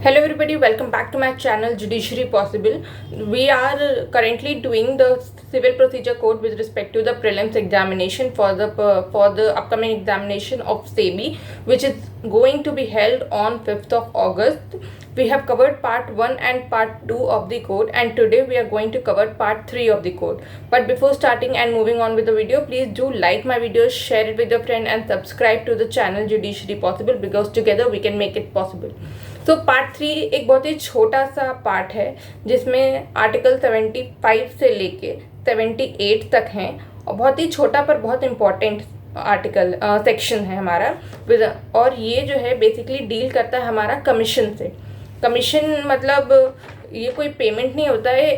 Hello everybody, welcome back to my channel Judiciary Possible. We are currently doing the Civil Procedure Code with respect to the prelims examination for the upcoming examination of SEBI, which is going to be held on 5th of August. We have covered part 1 and part 2 of the code, and today we are going to cover part 3 of the code. But before starting and moving on with the video, please do like my videos, share it with your friend and subscribe to the channel Judiciary Possible, because together we can make it possible. तो part 3 एक बहुत ही छोटा सा part है जिसमें article 75 से लेके 78 तक हैं, और बहुत ही छोटा पर बहुत इम्पॉर्टेंट आर्टिकल सेक्शन है हमारा। और ये जो है बेसिकली डील करता है हमारा कमीशन से। कमीशन मतलब ये कोई पेमेंट नहीं होता है,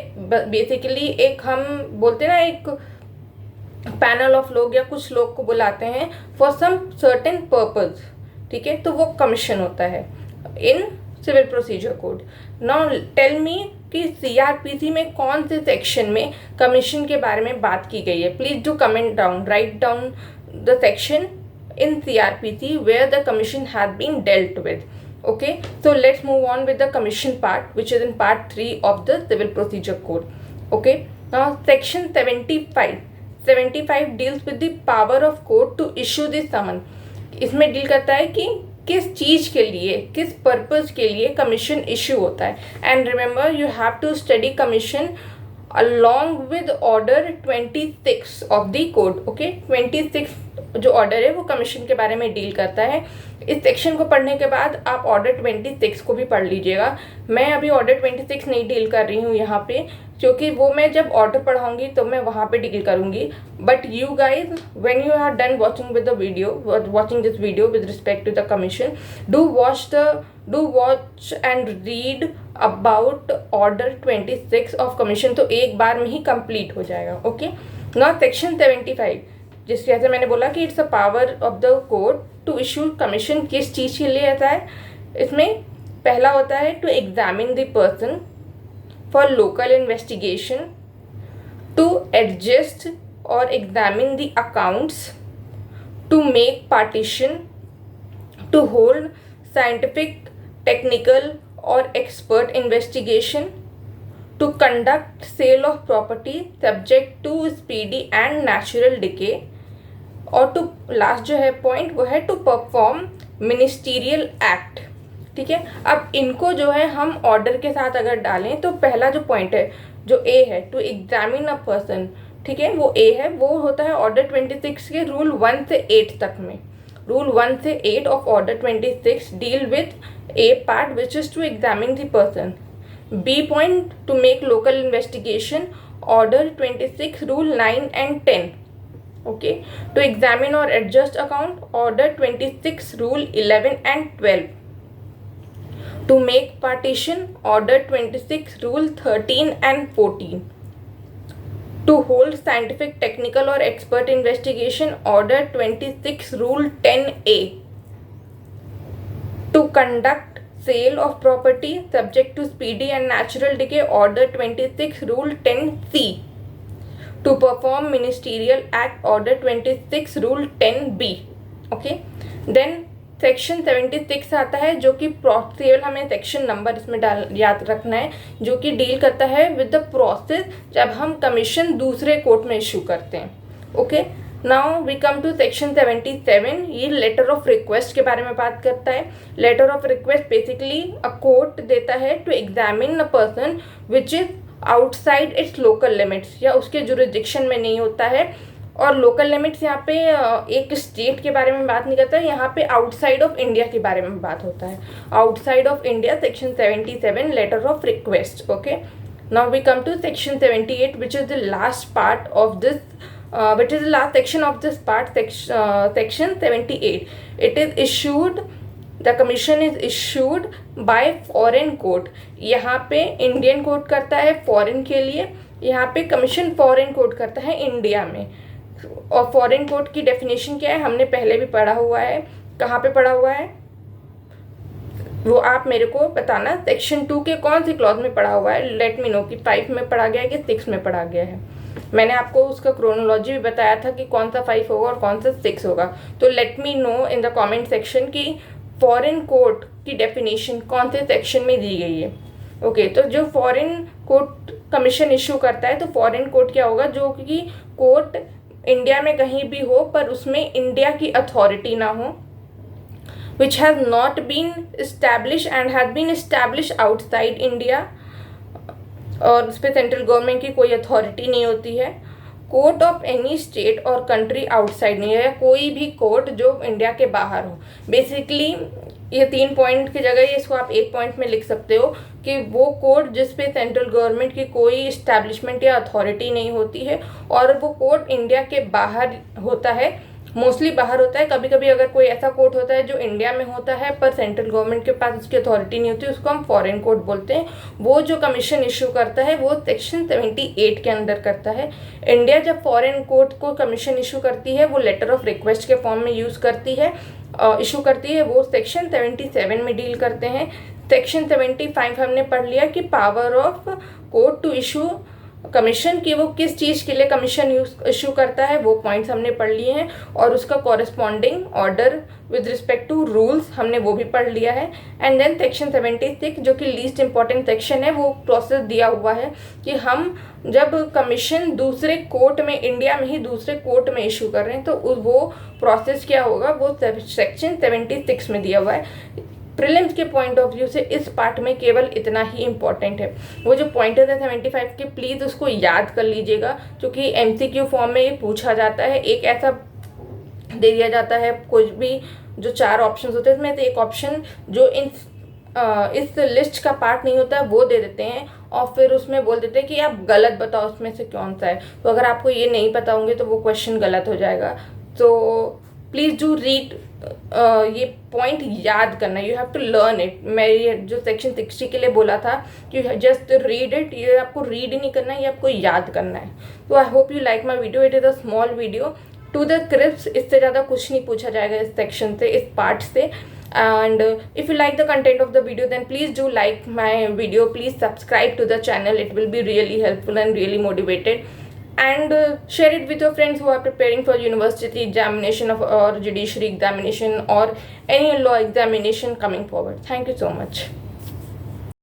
बेसिकली एक हम बोलते हैं ना, एक पैनल ऑफ लोग या कुछ लोग को बुलाते हैं फॉर सम सर्टेन पर्पज, ठीक है, तो वो कमीशन होता है in civil procedure code. Now tell me कि सीआरपीसी में कौन से सेक्शन में कमीशन के बारे में बात की गई है। Please do comment down, right down the section in CrPC where the commission has been dealt with. Okay, so let's move on with the commission part, which is in part 3 of the civil procedure code. Okay, now section 75 deals with the power of court to issue the summon. इसमें deal करता है कि किस चीज़ के लिए, किस purpose के लिए कमीशन इशू होता है। And remember, you have to study commission along with order 26 of the code. Okay, 26 जो ऑर्डर है वो कमीशन के बारे में डील करता है। इस सेक्शन को पढ़ने के बाद आप ऑर्डर 26 को भी पढ़ लीजिएगा। मैं अभी ऑर्डर 26 नहीं डील कर रही हूँ यहाँ पे, क्योंकि वो मैं जब ऑर्डर पढ़ाऊँगी तो मैं वहाँ पे डील करूँगी। But you guys, when you are done watching with the video, watching this video with respect to the commission, do watch and read about order 26 of commission, तो एक बार में ही कंप्लीट हो जाएगा। ओके, नाउ सेक्शन 75, जिस जैसे मैंने बोला कि it's a power of the court to issue commission. किस चीज़ के लिए आता है? इसमें पहला होता है to examine the person for local investigation, to adjust और examine the accounts, to make partition, to hold scientific, technical और expert investigation, to conduct sale of property subject to speedy and natural decay, और to last जो है point वो है to perform ministerial act. ठीक है, अब इनको जो है हम ऑर्डर के साथ अगर डालें तो पहला जो पॉइंट है, जो ए है, टू एग्जामिन अ पर्सन, ठीक है, वो ए है, वो होता है ऑर्डर 26 के रूल 1 से 8 तक में। रूल 1 से 8 of order 26 deal with a part which is to examine the person. B point, to make local investigation, order 26 rule 9 and 10. Okay, to examine or adjust account, order 26 rule 11 and 12. To make partition, order 26 rule 13 and 14. To hold scientific, technical or expert investigation, order 26 rule 10A. To conduct sale of property subject to speedy and natural decay, order 26 rule 10C. To perform ministerial act, order 26 rule 10B. Okay, then section 76 आता है, जो कि केवल हमें section number इसमें याद रखना है, जो कि डील करता है विद द प्रोसेस जब हम कमीशन दूसरे कोर्ट में इशू करते हैं। Okay, now we come to section 77। ये लेटर ऑफ रिक्वेस्ट के बारे में बात करता है। Letter of request basically a court देता है to examine a person which is outside its local limits, या उसके जुरिडिक्शन में नहीं होता है। और लोकल लिमिट्स यहाँ पे एक स्टेट के बारे में बात नहीं करता है, यहाँ पे आउटसाइड ऑफ इंडिया के बारे में बात होता है। Outside of India, section 77, letter of request. Okay, now we come to section 78, which is the last part of this which is the last section of this part, section 78. It is issued, the commission is issued by foreign court. यहाँ पे Indian court करता है foreign के लिए, यहाँ पे commission foreign court करता है इंडिया में। और फॉरेन कोर्ट की डेफिनेशन क्या है, हमने पहले भी पढ़ा हुआ है। कहाँ पे पढ़ा हुआ है वो आप मेरे को बताना। सेक्शन 2 के कौन सी क्लॉज में पढ़ा हुआ है, लेट मी नो कि 5 में पढ़ा गया है कि 6 में पढ़ा गया है। मैंने आपको उसका क्रोनोलॉजी भी बताया था कि कौन सा 5 होगा और कौन सा 6 होगा। तो let me know in the comment section कि फॉरेन कोर्ट की डेफिनेशन कौन से सेक्शन में दी गई है। ओके, तो जो फॉरेन कोर्ट कमीशन इशू करता है, तो फॉरेन कोर्ट क्या होगा, जो कि कोर्ट इंडिया में कहीं भी हो पर उसमें इंडिया की अथॉरिटी ना हो, which has not been established and has been established outside India, और उस पर सेंट्रल गवर्नमेंट की कोई अथॉरिटी नहीं होती है। कोर्ट ऑफ एनी स्टेट और कंट्री आउटसाइड नहीं है, कोई भी कोर्ट जो इंडिया के बाहर हो। बेसिकली ये 3 पॉइंट की जगह ये इसको आप 1 पॉइंट में लिख सकते हो कि वो कोर्ट जिस पे सेंट्रल गवर्नमेंट की कोई इस्टेब्लिशमेंट या अथॉरिटी नहीं होती है, और वो कोर्ट इंडिया के बाहर होता है, मोस्टली बाहर होता है। कभी कभी अगर कोई ऐसा कोर्ट होता है जो इंडिया में होता है पर सेंट्रल गवर्नमेंट के पास उसकी अथॉरिटी नहीं होती, उसको हम फॉरेन कोर्ट बोलते हैं। वो जो कमीशन इशू करता है वो सेक्शन 78 के अंदर करता है। इंडिया जब फॉरेन कोर्ट को कमीशन इशू करती है, वो लेटर ऑफ रिक्वेस्ट के फॉर्म में यूज़ करती है, इशू करती है, वो सेक्शन 77 में डील करते हैं। सेक्शन 75 हमने पढ़ लिया कि power of court to issue commission की, वो किस चीज़ के लिए कमीशन इशू करता है, वो पॉइंट्स हमने पढ़ लिए हैं, और उसका corresponding order with respect to rules हमने वो भी पढ़ लिया है। एंड देन सेक्शन 76 जो कि लीस्ट इंपॉर्टेंट सेक्शन है, वो प्रोसेस दिया हुआ है कि हम जब कमीशन दूसरे कोर्ट में, इंडिया में ही दूसरे कोर्ट में इशू कर रहे हैं, तो वो प्रोसेस क्या होगा, वो सेक्शन 76 में दिया हुआ है। प्रीलिम्स के पॉइंट ऑफ व्यू से इस पार्ट में केवल इतना ही इम्पॉर्टेंट है। वो जो पॉइंटर्स है 75 के, प्लीज़ उसको याद कर लीजिएगा, क्योंकि MCQ फॉर्म में ये पूछा जाता है। एक ऐसा दे दिया जाता है, कुछ भी जो 4 ऑप्शन होते हैं इसमें से एक ऑप्शन जो इस लिस्ट का पार्ट नहीं होता है वो दे देते हैं, और फिर उसमें बोल देते हैं कि आप गलत बताओ उसमें से कौन सा है। तो अगर आपको ये नहीं पता होंगे तो वो क्वेश्चन गलत हो जाएगा। तो प्लीज़ डू रीड, ये पॉइंट याद करना, you have to learn it. मैं ये जो सेक्शन 60 के लिए बोला था कि जस्ट रीड इट, ये आपको रीड ही नहीं करना है, ये आपको याद करना है। तो I hope you like my video, it is a small video to the crisp, इससे ज़्यादा कुछ नहीं पूछा जाएगा इस सेक्शन से, इस पार्ट से। And if you like the content of the video, then please do like my video, please subscribe to the channel, it will be really helpful and really motivated, and share it with your friends who are preparing for university examination or judiciary examination or any law examination coming forward. Thank you so much.